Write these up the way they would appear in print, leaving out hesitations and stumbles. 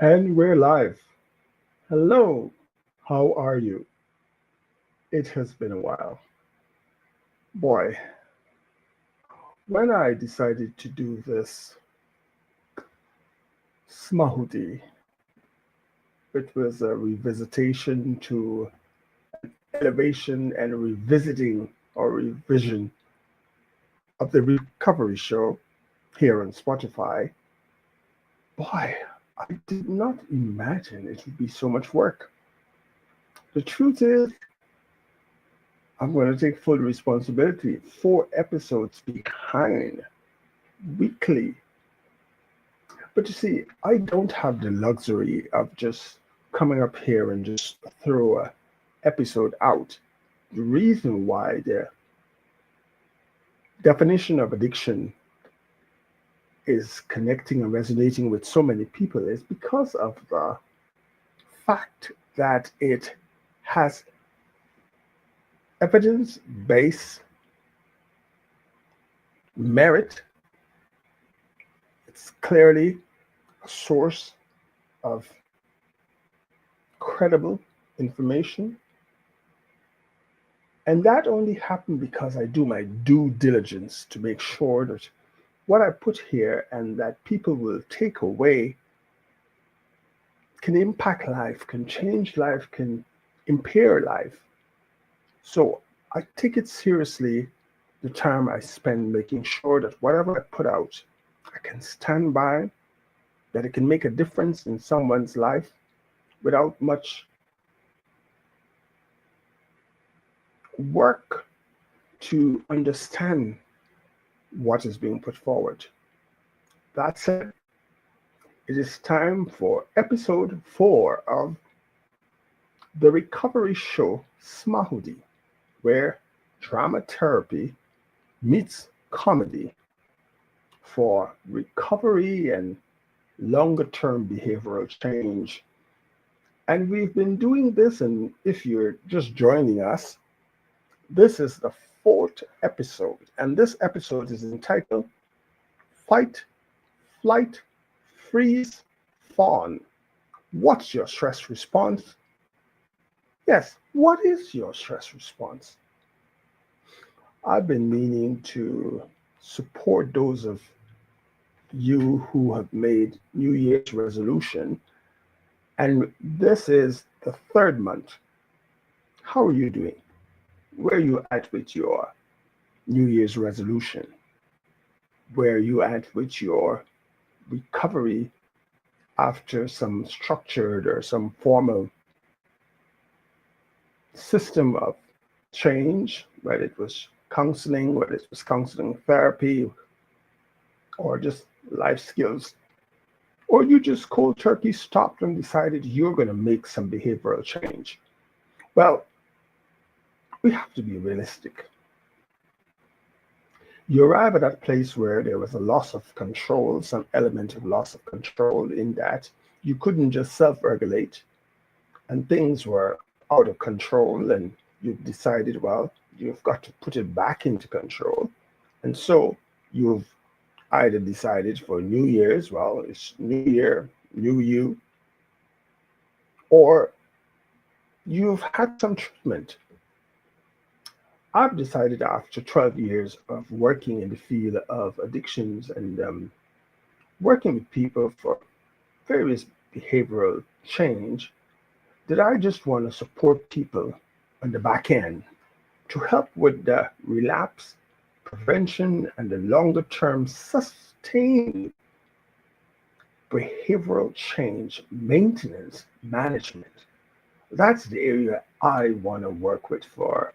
And we're live. Hello, how are you? It has been a while. Boy, when I decided to do this Smahudi, it was a revisitation to elevation and revisiting or revision of the recovery show here on Spotify. Boy, I did not imagine it would be so much work. The truth is, I'm going to take full responsibility. 4 episodes behind weekly. But you see, I don't have the luxury of just coming up here and just throw a episode out. The reason why the definition of addiction is connecting and resonating with so many people is because of the fact that it has evidence based merit. It's clearly a source of credible information. And that only happened because I do my due diligence to make sure that what I put here and that people will take away can impact life, can change life, can impair life. So I take it seriously the time I spend making sure that whatever I put out, I can stand by, that it can make a difference in someone's life without much work to understand what is being put forward. That said, it is time for episode 4 of the recovery show Smahudi, where drama therapy meets comedy for recovery and longer term behavioral change. And we've been doing this, and if you're just joining us, this is the 4th episode, and this episode is entitled Fight, Flight, Freeze, Fawn. What's your stress response? Yes, what is your stress response? I've been meaning to support those of you who have made New Year's resolution, and this is the 3rd month. How are you doing? Where are you at with your New Year's resolution? Where are you at with your recovery after some structured or some formal system of change, whether it was counseling, whether it was counseling therapy, or just life skills, or you just cold turkey stopped and decided you're going to make some behavioral change? Well, we have to be realistic. You arrive at that place where there was a loss of control, some element of loss of control, in that you couldn't just self regulate and things were out of control, and you decided, well, you've got to put it back into control. And so you've either decided for New Year's, well, it's New Year, new you, or you've had some treatment. I've decided after 12 years of working in the field of addictions and working with people for various behavioral change that I just want to support people on the back end to help with the relapse prevention and the longer term sustained behavioral change maintenance management. That's the area I want to work with for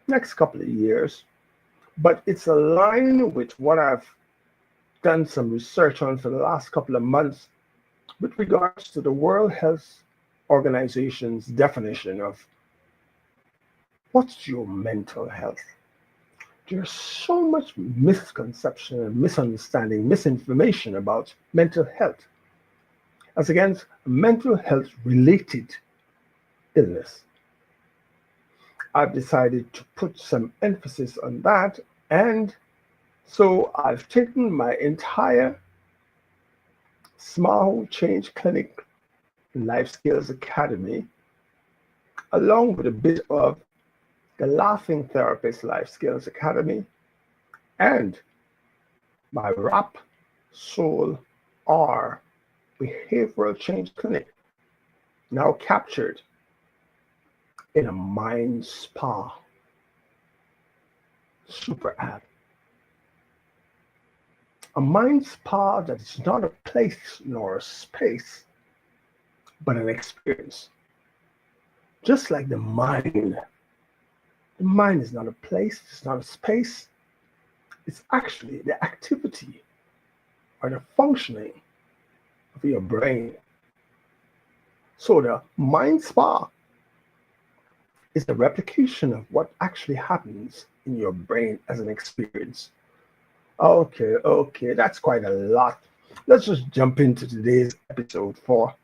next couple of years, but it's aligned with what I've done some research on for the last couple of months with regards to the World Health Organization's definition of what's your mental health. There's so much misconception and misunderstanding, misinformation about mental health as against mental health related illness. I've decided to put some emphasis on that, and so I've taken my entire small change clinic Life Skills Academy, along with a bit of the Laughing Therapist Life Skills Academy and my RAPsoul.R Behavioral Change Clinic, now captured in a mind spa super app. A mind spa that is not a place nor a space, but an experience. Just like the mind is not a place, it's not a space, it's actually the activity or the functioning of your brain. So the mind spa is the replication of what actually happens in your brain as an experience. Okay, that's quite a lot. Let's just jump into today's episode for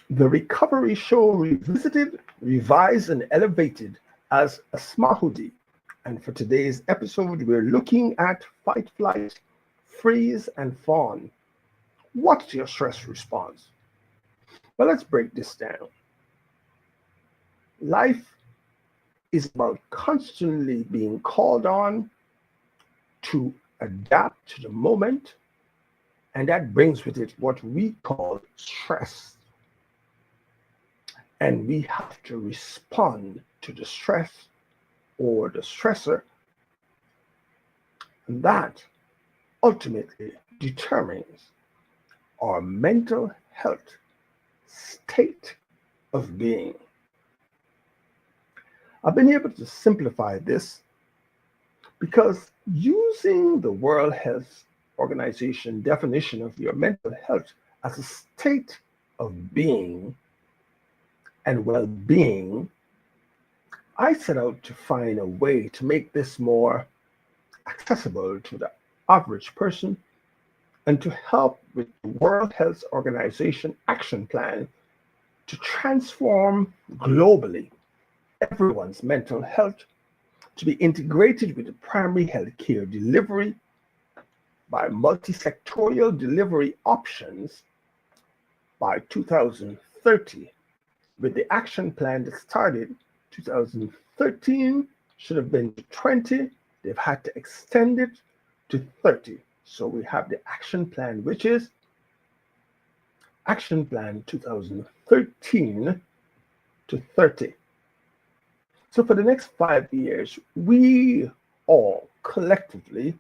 the Recovery Show Revisited, Revised, and Elevated as a Smahudi. And for today's episode, we're looking at fight, flight, freeze, and fawn. What's your stress response? Well, let's break this down. Life is about constantly being called on to adapt to the moment, and that brings with it what we call stress. And we have to respond to the stress or the stressor, and that ultimately determines our mental health state of being. I've been able to simplify this because using the World Health Organization definition of your mental health as a state of being and well-being, I set out to find a way to make this more accessible to the average person and to help with the World Health Organization action plan to transform globally everyone's mental health to be integrated with the primary health care delivery by multi-sectorial delivery options by 2030, with the action plan that started 2013 should have been to 20. They've had to extend it to 30. So we have the action plan, which is Action Plan 2013 to 30. So for the next 5 years, we all collectively,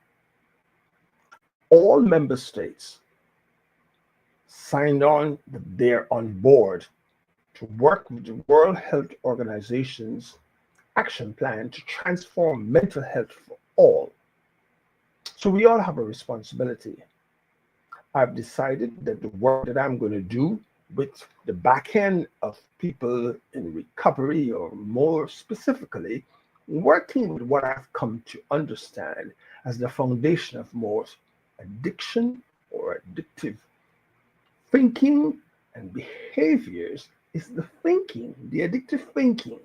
all member states, signed on that they're on board to work with the World Health Organization's action plan to transform mental health for all. So we all have a responsibility. I've decided that the work that I'm going to do with the back end of people in recovery, or more specifically, working with what I've come to understand as the foundation of most addiction or addictive thinking and behaviors, is the thinking, the addictive thinking.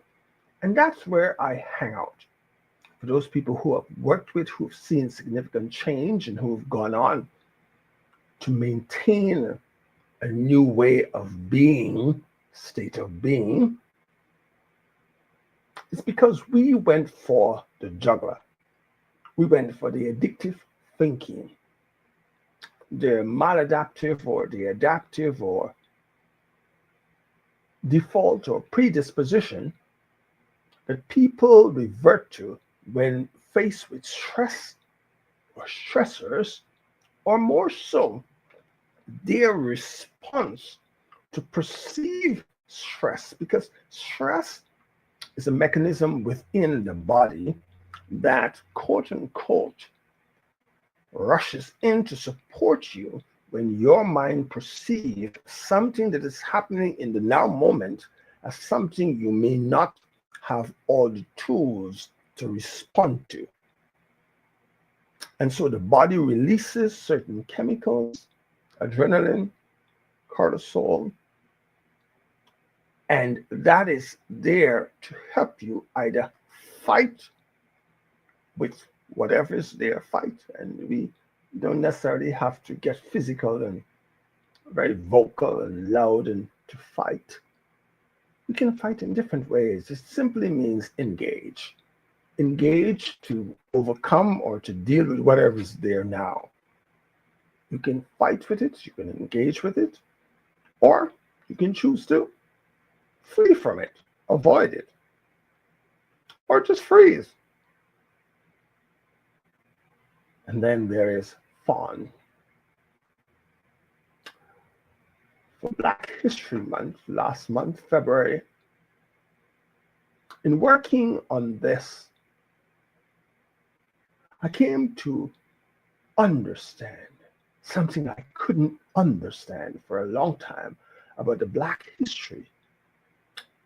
And that's where I hang out. For those people who I've worked with, who've seen significant change and who've gone on to maintain a new way of being, state of being, it's because we went for the juggler. We went for the addictive thinking, the maladaptive or the adaptive or default or predisposition that people revert to when faced with stress or stressors, or more so, their response to perceive stress, because stress is a mechanism within the body that, quote unquote, rushes in to support you when your mind perceives something that is happening in the now moment as something you may not have all the tools to respond to. And so the body releases certain chemicals, adrenaline, cortisol, and that is there to help you either fight with whatever is there, fight. And we don't necessarily have to get physical and very vocal and loud and to fight. We can fight in different ways. It simply means engage. Engage to overcome or to deal with whatever is there now. You can fight with it, you can engage with it, or you can choose to flee from it, avoid it, or just freeze. And then there is Fawn. For Black History Month, last month, February, in working on this, I came to understand something I couldn't understand for a long time about the Black history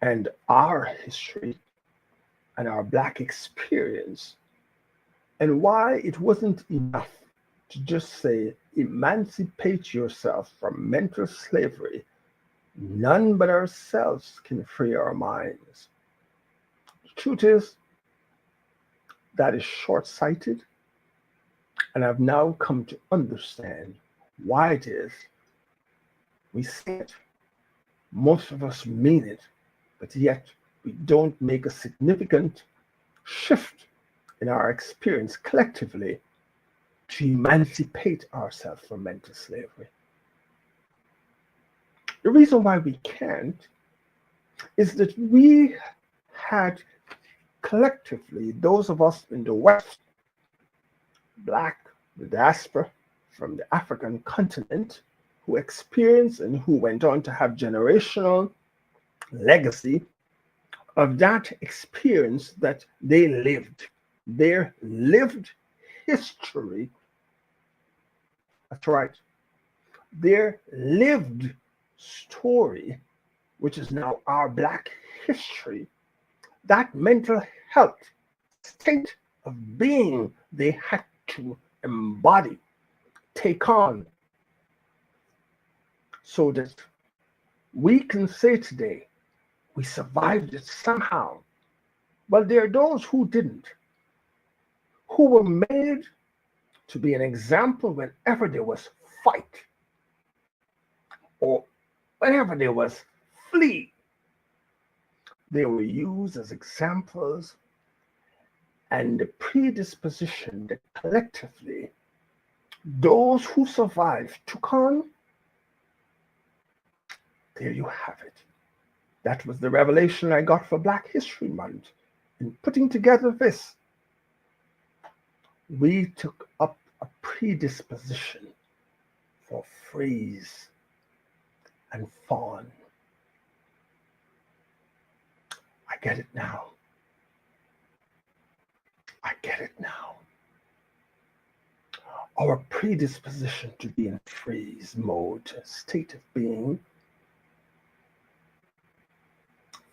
and our history and our Black experience, and why it wasn't enough to just say, emancipate yourself from mental slavery. None but ourselves can free our minds. The truth is, that is short-sighted, and I've now come to understand why it is we say it. Most of us mean it, but yet we don't make a significant shift in our experience collectively to emancipate ourselves from mental slavery. The reason why we can't is that we had collectively, those of us in the West, Black, the diaspora from the African continent, who experienced and who went on to have generational legacy of that experience that they lived, their lived history. That's right. Their lived story, which is now our Black history, that mental health state of being they had to embody, take on, so that we can say today, we survived it somehow. Well, there are those who didn't, who were made to be an example whenever there was fight or whenever there was flee. They were used as examples, and the predisposition that collectively those who survived took on, there you have it. That was the revelation I got for Black History Month. In putting together this, we took up a predisposition for freeze and fawn. I get it now. I get it now. Our predisposition to be in freeze mode, state of being,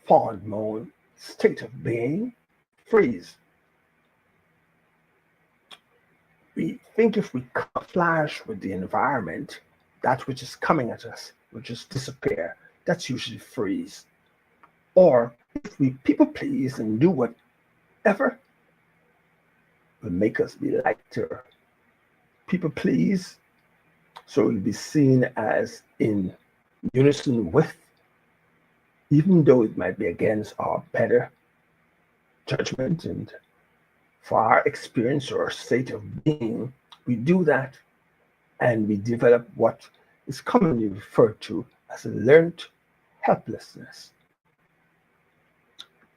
fawn mode, state of being, freeze. We think if we clash with the environment, that which is coming at us will just disappear. That's usually freeze. Or if we people please and do whatever will make us be lighter. People please, so it will be seen as in unison with, even though it might be against our better judgment and for our experience or state of being. We do that and we develop what is commonly referred to as a learned helplessness.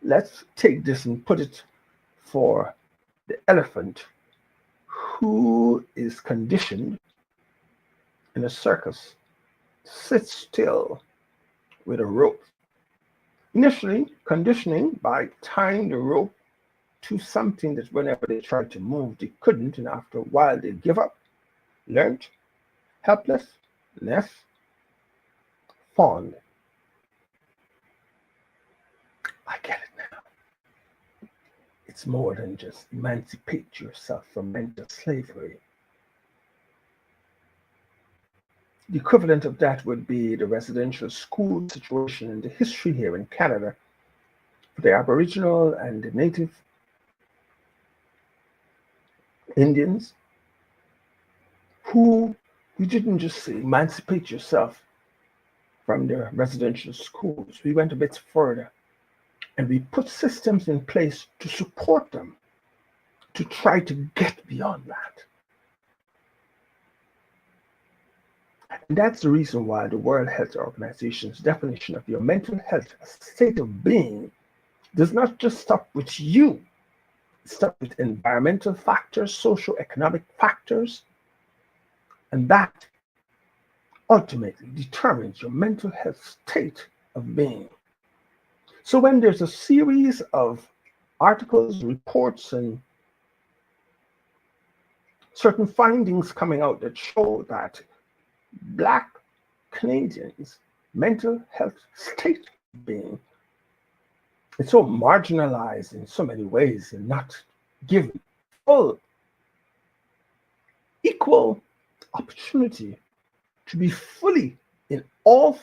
Let's take this and put it for the elephant who is conditioned in a circus to sit still with a rope. Initially, conditioning by tying the rope to something that whenever they tried to move, they couldn't, and after a while they give up. Learned helplessness, fawn. I get it now. It's more than just emancipate yourself from mental slavery. The equivalent of that would be the residential school situation and the history here in Canada for the Aboriginal and the Native Indians, who you didn't just say emancipate yourself from the residential schools. We went a bit further and we put systems in place to support them to try to get beyond that. And that's the reason why the World Health Organization's definition of your mental health state of being does not just stop with you. It stops with environmental factors, socioeconomic factors, and that ultimately determines your mental health state of being. So when there's a series of articles, reports, and certain findings coming out that show that Black Canadians' mental health state of being is so marginalized in so many ways and not given full, equal opportunity to be fully in all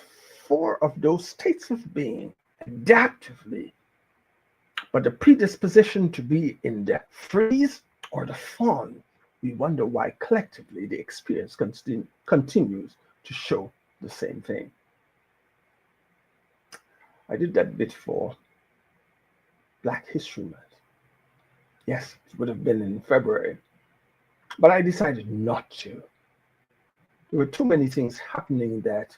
four of those states of being adaptively, but the predisposition to be in the freeze or the fawn, we wonder why collectively the experience continues to show the same thing. I did that bit for Black History Month. Yes, it would have been in February, but I decided not to. There were too many things happening that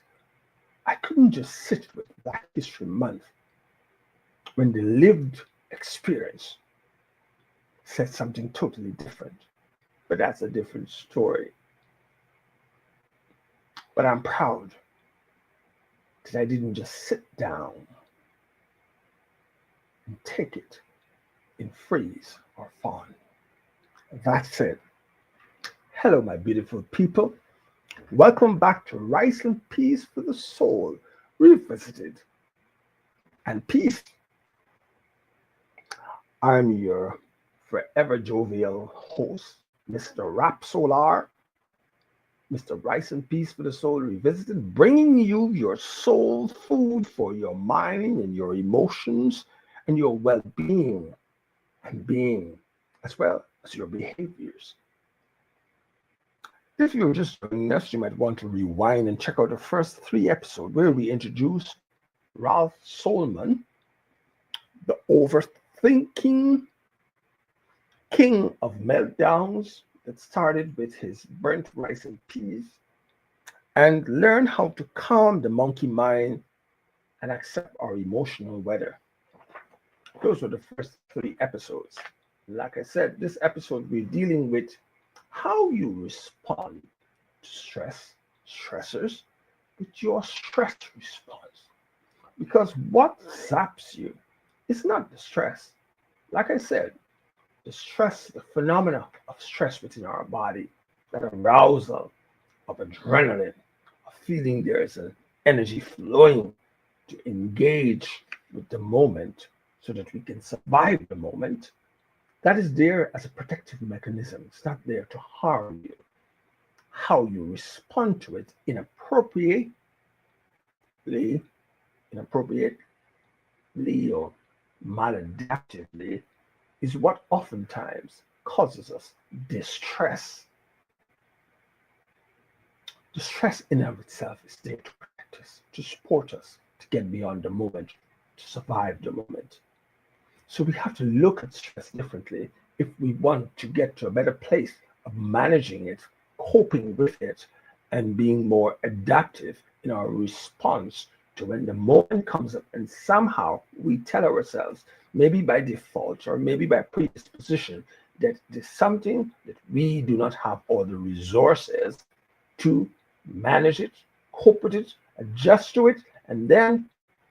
I couldn't just sit with Black History Month when the lived experience said something totally different. But that's a different story. But I'm proud that I didn't just sit down and take it in freeze or fawn. That said, hello, my beautiful people. Welcome back to Rice and Peace for the Soul Revisited. And peace. I'm your forever jovial host, Mr. RAPsoul.R, Mr. Rice and Peace for the Soul Revisited, bringing you your soul food for your mind and your emotions and your well-being and being, as well as your behaviors. If you're just joining us, you might want to rewind and check out the first 3 episodes where we introduced Ralph Solomon, the overthinking king of meltdowns that started with his burnt rice and peas, and learn how to calm the monkey mind and accept our emotional weather. Those were the first 3 episodes. Like I said, this episode we're dealing with how you respond to stressors, with your stress response. Because what zaps you is not the stress. Like I said, the stress, the phenomena of stress within our body, that arousal of adrenaline, of feeling there is an energy flowing to engage with the moment so that we can survive the moment, that is there as a protective mechanism. It's not there to harm you. How you respond to it inappropriately or maladaptively is what oftentimes causes us distress. The stress in and of itself is there to protect us, to support us, to get beyond the moment, to survive the moment. So we have to look at stress differently if we want to get to a better place of managing it, coping with it, and being more adaptive in our response to when the moment comes up and somehow we tell ourselves, maybe by default or maybe by predisposition, that there's something that we do not have all the resources to manage it, cope with it, adjust to it, and then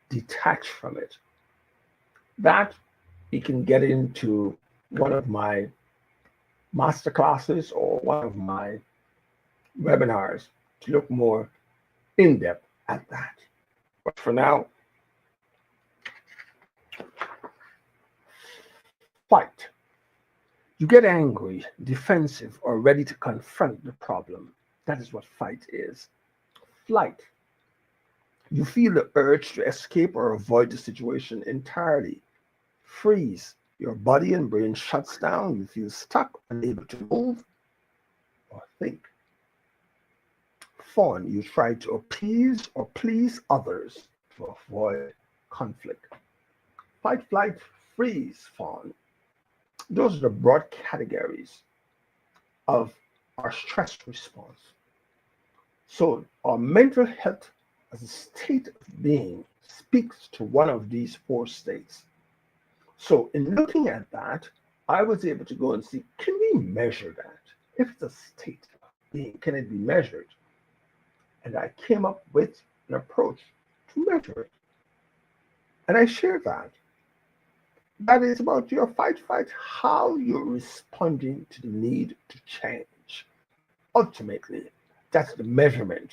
detach from it. That we can get into one of my master classes or one of my webinars to look more in depth at that. But for now, fight. You get angry, defensive, or ready to confront the problem. That is what fight is. Flight. You feel the urge to escape or avoid the situation entirely. Freeze. Your body and brain shuts down. You feel stuck, unable to move or think. Fawn, you try to appease or please others to avoid conflict. Fight, flight, freeze, Fawn. Those are the broad categories of our stress response. So, our mental health as a state of being speaks to one of these four states. So, in looking at that, I was able to go and see, can we measure that? If it's a state of being, can it be measured? And I came up with an approach to measure it. And I share that. That is about your fight, how you're responding to the need to change. Ultimately, that's the measurement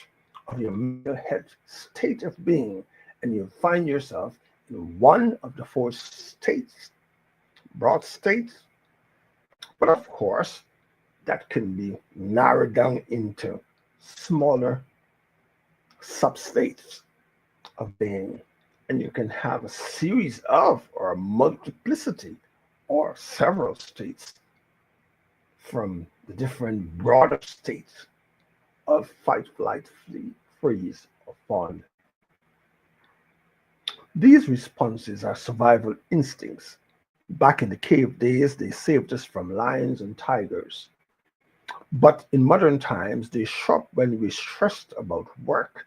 of your mental health state of being. And you find yourself in one of the four states, broad states. But of course, that can be narrowed down into smaller substates of being. And you can have a series of or a multiplicity or several states from the different broader states of fight, flight, flee, freeze, or fawn. These responses are survival instincts. Back in the cave days, they saved us from lions and tigers. But in modern times, they show up when we're stressed about work.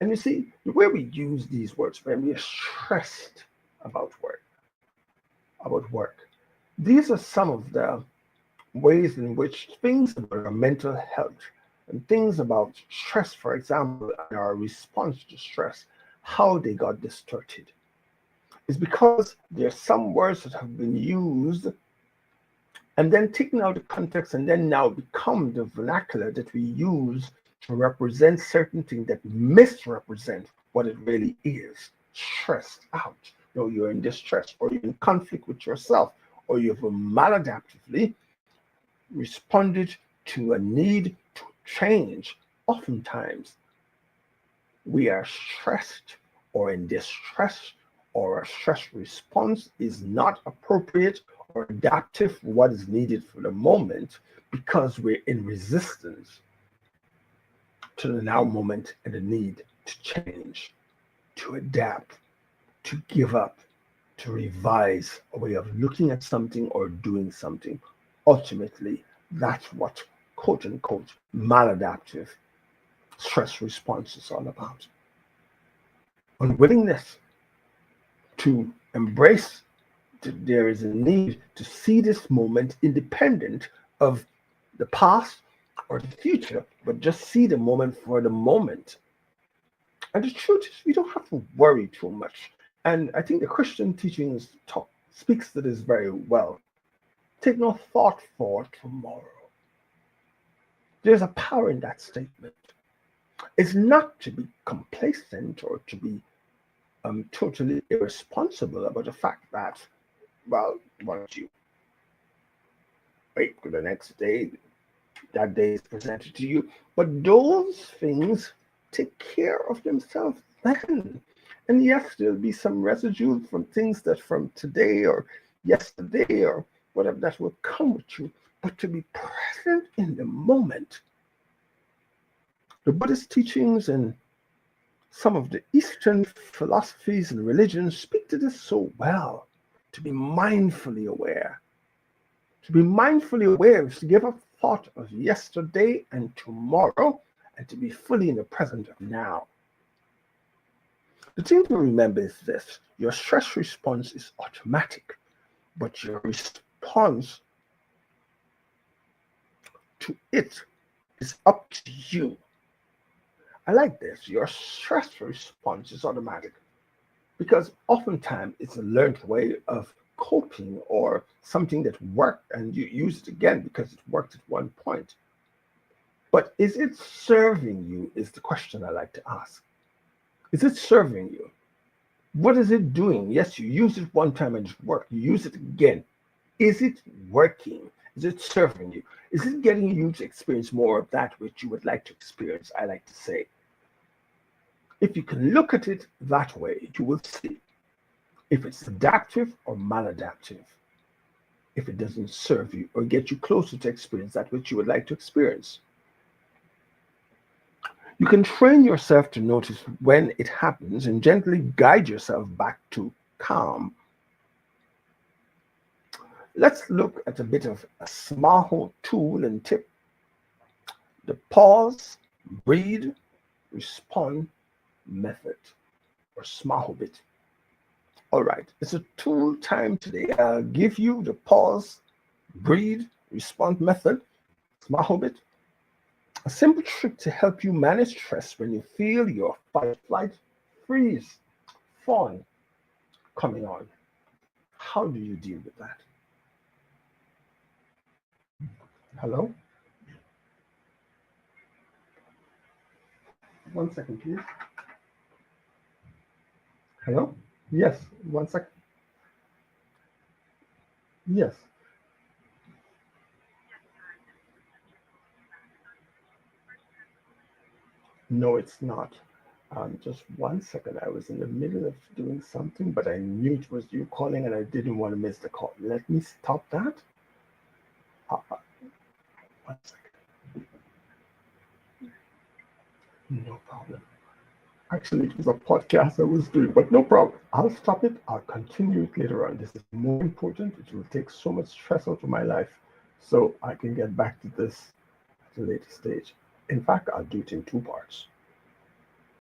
And you see, the way we use these words, when we're stressed about work, these are some of the ways in which things about our mental health and things about stress, for example, and our response to stress, how they got distorted. It's because there are some words that have been used and then taken out of context and then now become the vernacular that we use to represent certain things that misrepresent what it really is. Stressed out. You're in distress, or you're in conflict with yourself, or you've maladaptively responded to a need to change. Oftentimes, we are stressed or in distress, or a stress response is not appropriate or adaptive for what is needed for the moment because we're in resistance to the now moment and the need to change, to adapt, to give up, to revise a way of looking at something or doing something. Ultimately, that's what quote unquote maladaptive stress response is all about. Unwillingness to embrace that there is a need to see this moment independent of the past or the future, but just see the moment for the moment. And the truth is, we don't have to worry too much. And I think the Christian teachings speaks to this very well. Take no thought for tomorrow. There's a power in that statement. It's not to be complacent or to be totally irresponsible about the fact that, well, why don't you wait for the next day? That day is presented to you. But those things take care of themselves then. And yes, there'll be some residue from things that from today or yesterday or whatever that will come with you. But to be present in the moment. The Buddhist teachings and some of the Eastern philosophies and religions speak to this so well. To be mindfully aware. To be mindfully aware is to give up thought of yesterday and tomorrow and to be fully in the present of now. The thing to remember is this: your stress response is automatic, but your response to it is up to you. I like this. Your stress response is automatic because oftentimes it's a learned way of coping or something that worked and you use it again because it worked at one point. But is it serving you is the question I like to ask. Is it serving you? What is it doing? Yes, you use it one time and it worked. You use it again. Is it working? Is it serving you? Is it getting you to experience more of that which you would like to experience? I like to say. If you can look at it that way, you will see if it's adaptive or maladaptive, if it doesn't serve you or get you closer to experience that which you would like to experience. You can train yourself to notice when it happens and gently guide yourself back to calm. Let's look at a bit of a small tool and tip: the pause, breathe, respond method, or small bit. All right, it's a tool time today. I'll give you the pause, breathe, respond method, small bit. A simple trick to help you manage stress when you feel your fight, flight, freeze, fawn coming on. How do you deal with that? Hello? 1 second, please. Hello? Yes, 1 second. Yes. No, it's not. Just 1 second. I was in the middle of doing something, but I knew it was you calling and I didn't want to miss the call. Let me stop that. Uh, 1 second. No problem. Actually, it was a podcast I was doing, but no problem. I'll stop it. I'll continue it later on. This is more important. It will take so much stress out of my life, so I can get back to this at a later stage. In fact, I'll do it in two parts.